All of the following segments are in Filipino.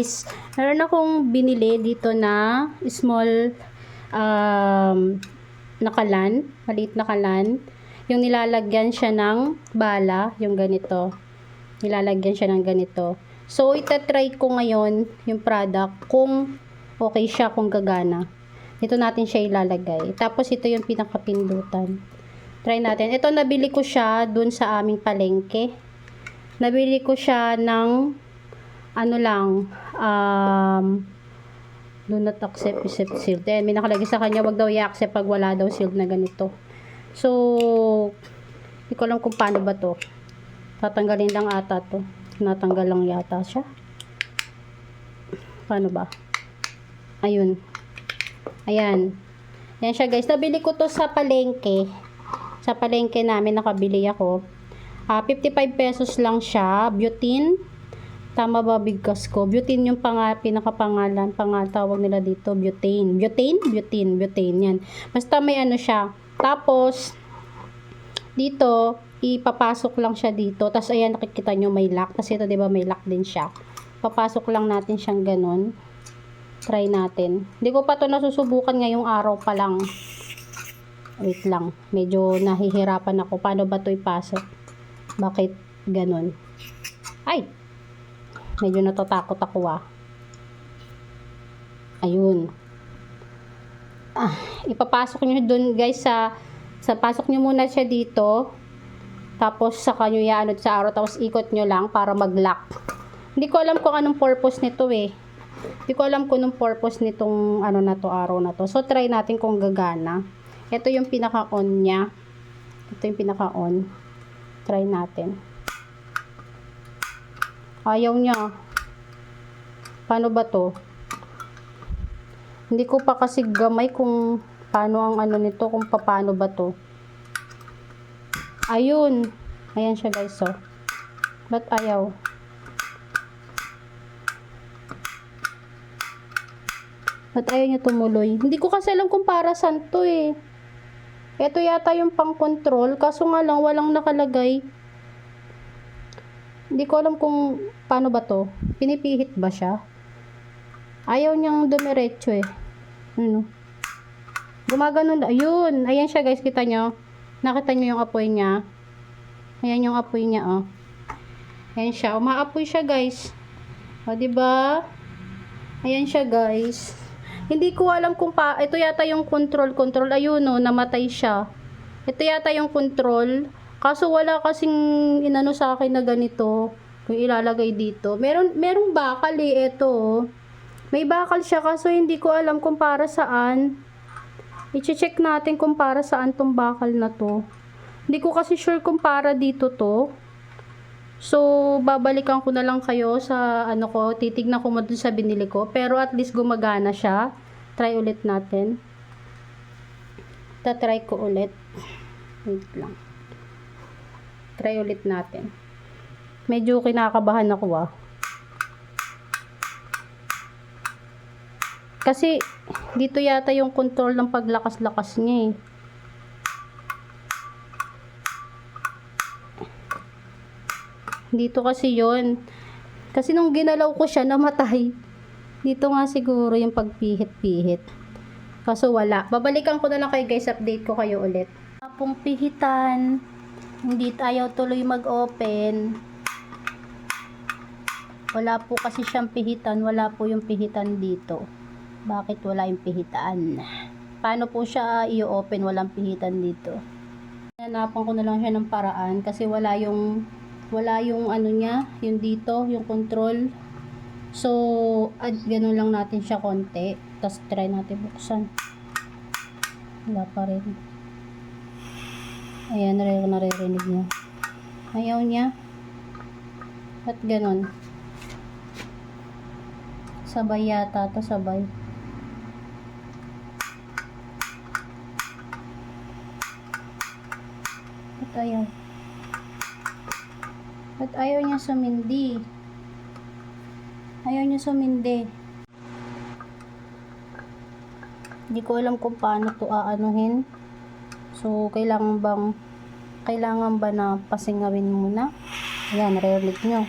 guys, meron akong binili dito na small na kalan, maliit na kalan. Yung nilalagyan siya ng bala, yung ganito. Nilalagyan siya ng ganito. So, itatry ko ngayon yung product kung okay siya, kung gagana. Dito natin siya ilalagay. Tapos, ito yung pinakapindutan. Try natin. Ito, nabili ko siya dun sa aming palengke. Nabili ko siya ng ano lang, do not accept sealed. Then, may nakalagay sa kanya, wag daw i-accept pag wala daw sealed na ganito. So, hindi ko alam kung paano ba to. Tatanggalin lang ata to. Natanggal lang yata siya. Paano ba? Ayun. Ayan. Ayan siya guys. Nabili ko to sa palengke. Sa palengke namin nakabili ako. 55 pesos lang siya. Butane. Tama ba bigkas ko? Butane yung pinakapangalan. Pangatawag nila dito. Butane. Butane. Yan. Basta may ano siya. Tapos, dito, ipapasok lang siya dito. Tapos, ayan, nakikita nyo may lock. Tapos, ito, diba, may lock din siya. Papasok lang natin siyang ganun. Try natin. Hindi ko pa ito nasusubukan ngayong araw pa lang. Wait lang. Medyo nahihirapan ako. Paano ba ito ipasok? Bakit ganun? Ay! Medyo natatakot ako Ayun. Ipapasok nyo dun guys sa pasok nyo muna siya dito. Tapos saka nyo ianod sa araw. Tapos ikot nyo lang para mag-lock. Hindi ko alam kung anong purpose nito Hindi ko alam kung anong purpose nitong ano na to, araw na to. So try natin kung gagana. Ito yung pinaka-on niya. Ito yung pinaka-on. Try natin. Ayaw niya. Paano ba to? Hindi ko pa kasi gamay kung paano ang ano nito, kung paano ba to. Ayun. Ayan siya guys, Ba't ayaw? Ba't ayaw niya tumuloy? Hindi ko kasi alam kung para saan to Ito yata yung pang control. Kaso nga lang, walang nakalagay. Hindi ko alam kung paano ba to. Pinipihit ba siya? Ayaw niyang dumiretso Ano? Gumaganon. Ayun. Ayan siya guys. Kita nyo? Nakita nyo yung apoy niya? Ayan yung apoy niya Ayan siya. Umaapoy siya guys. O diba? Ayan siya guys. Hindi ko alam kung ito yata yung control. Ayun namatay siya. Ito yata yung control. Kaso wala kasing inano sa akin na ganito. Kung ilalagay dito. Merong bakal ito. May bakal siya kaso hindi ko alam kung para saan. I-check natin kung para saan tong bakal na to. Hindi ko kasi sure kung para dito to. So, babalikan ko na lang kayo sa ano ko. Titignan ko mo dun sa binili ko. Pero at least gumagana siya. Try ulit natin. Tatry ko ulit. Wait lang. Try ulit natin. Medyo kinakabahan ako Kasi dito yata yung control ng paglakas-lakas niya Dito kasi yon. Kasi nung ginalaw ko siya, namatay. Dito nga siguro yung pagpihit-pihit. Kaso wala. Babalikan ko na lang kayo guys. Update ko kayo ulit. Pong pihitan. Hindi tayo tuloy mag-open. Wala po kasi siyang pihitan. Wala po yung pihitan dito. Bakit wala yung pihitan? Paano po siya i-open? Walang pihitan dito. Hanapan ko na lang siya ng paraan. Kasi wala yung ano niya. Yung dito. Yung control. So, ganun lang natin siya konti. Tapos try natin buksan. Wala pa rin. Ayan, naririnig niyo. Ayaw niya. At ganun. Sabay yata to, sabay. At ayaw. At ayaw niya sumindi. Ayaw niya sumindi. Hindi ko alam kung paano to aanuhin. So, kailangan ba na pasingawin muna? Ayan, narinig nyo.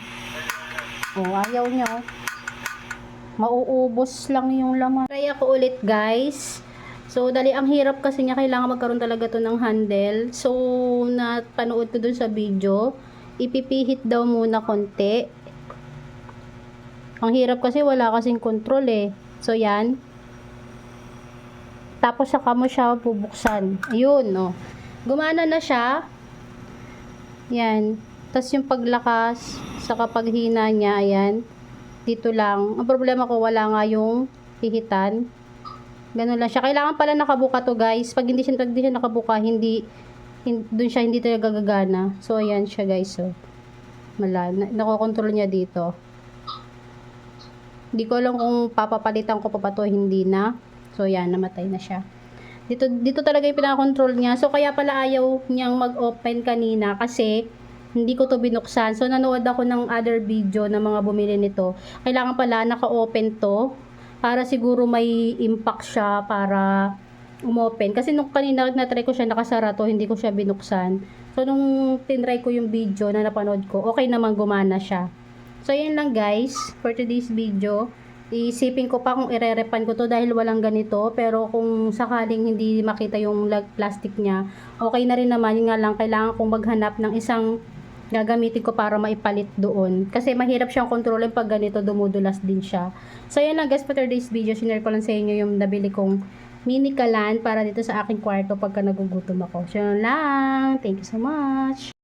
O, ayaw nyo. Mauubos lang yung laman. Try ako ulit guys. So, dali ang hirap kasi niya, kailangan magkaroon talaga to ng handle. So, napanood ko dun sa video, ipipihit daw muna konti. Ang hirap kasi wala kasing control eh. So, yan. Tapos, saka mo siya bubuksan. Ayun, no. Gumana na siya. Yan. Tapos, yung paglakas, saka paghina niya, ayan. Dito lang. Ang problema ko, wala nga yung pihitan. Ganun lang siya. Kailangan pala nakabuka to guys. Pag hindi siya nakabuka, dun siya hindi talaga gagana. So, ayan siya guys. So, nakokontrol niya dito. Hindi ko alam kung papapalitan ko pa ba to, hindi na. So, ayan, namatay na siya. Dito talaga yung pinakontrol niya. So, kaya pala ayaw niyang mag-open kanina kasi hindi ko to binuksan. So, nanood ako ng other video ng mga bumili nito. Kailangan pala naka-open to para siguro may impact siya para umopen. Kasi nung kanina na-try ko siya nakasara to, hindi ko siya binuksan. So, nung tinry ko yung video na napanood ko, okay naman gumana siya. So, yan lang guys for today's video. Isipin ko pa kung ire-repan ko to dahil walang ganito. Pero kung sakaling hindi makita yung plastic niya, okay na rin naman. Yun nga lang, kailangan kong maghanap ng isang gagamitin ko para maipalit doon. Kasi mahirap siyang kontrolin pag ganito, dumudulas din siya. So, yan lang guys for today's video. Sinare ko lang sa inyo yung nabili kong mini kalan para dito sa aking kwarto pagka nagugutom ako. So, yan lang. Thank you so much.